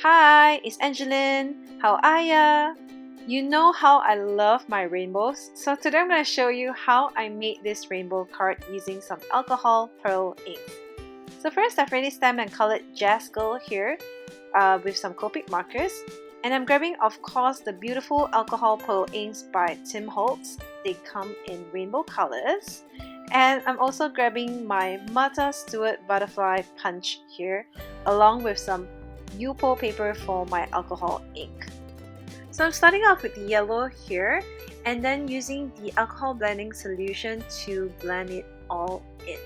Hi, it's Angeline. How are ya? You know how I love my rainbows, so today I'm going to show you how I made this rainbow card using some alcohol pearl inks. So first, I've already stamped and colored Jazz Girl here with some Copic markers, and I'm grabbing, of course, the beautiful alcohol pearl inks by Tim Holtz. They come in rainbow colors. And I'm also grabbing my Martha Stewart butterfly punch here, along with some Yupo paper for my alcohol ink. So I'm starting off with the yellow here, and then using the alcohol blending solution to blend it all in.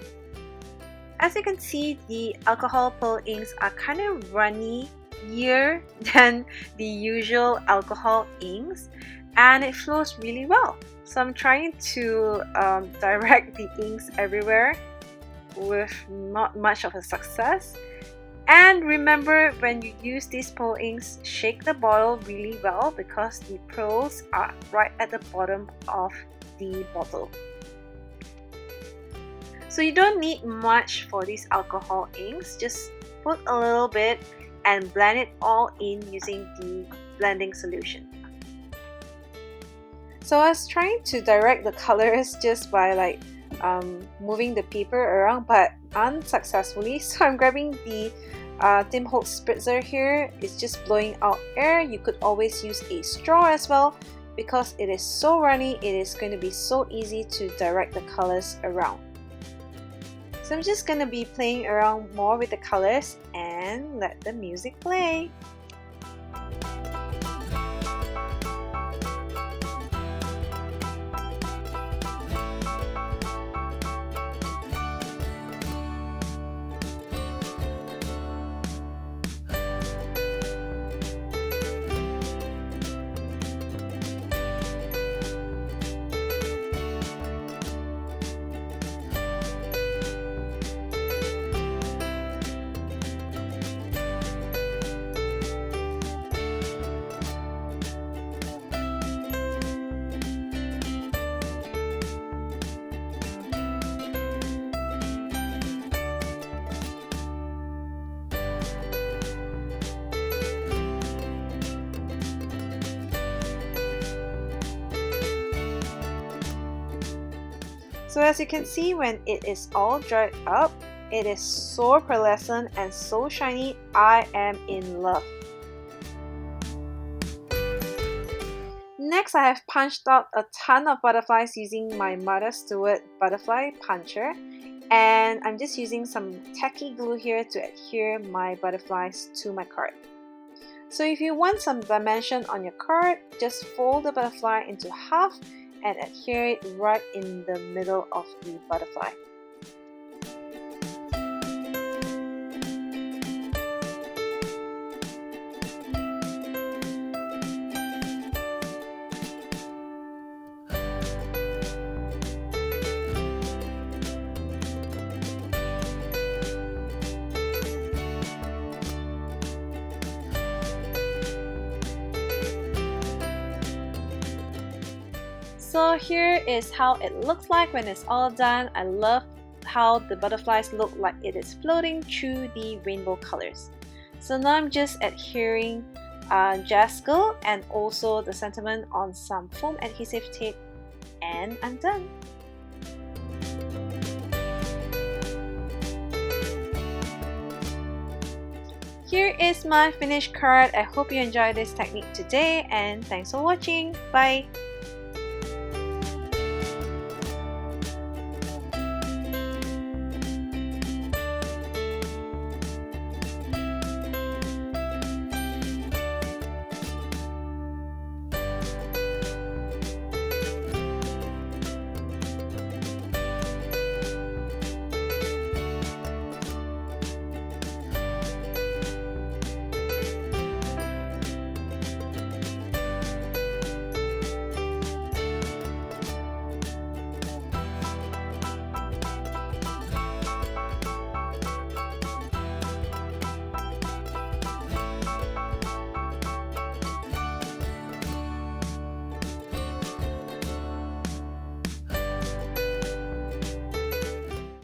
As you can see, the alcohol pearl inks are kind of runnier than the usual alcohol inks, and it flows really well. So I'm trying to direct the inks everywhere with not much of a success. And remember, when you use these pearl inks, shake the bottle really well because the pearls are right at the bottom of the bottle. So you don't need much for these alcohol inks, just put a little bit and blend it all in using the blending solution. So I was trying to direct the colors just by moving the paper around, but unsuccessfully. So I'm grabbing the Tim Holtz spritzer here. It's just blowing out air. You could always use a straw as well because it is so runny. It is going to be so easy to direct the colors around. So I'm just going to be playing around more with the colors and let the music play. So as you can see, when it is all dried up, it is so pearlescent and so shiny. I am in love. Next, I have punched out a ton of butterflies using my Martha Stewart butterfly puncher, and I'm just using some tacky glue here to adhere my butterflies to my card. So if you want some dimension on your card, just fold the butterfly into half and adhere it right in the middle of the butterfly. So here is how it looks like when it's all done. I love how the butterflies look like it is floating through the rainbow colors. So now I'm just adhering Jazz Girl and also the sentiment on some foam adhesive tape, and I'm done. Here is my finished card. I hope you enjoyed this technique today, and thanks for watching. Bye!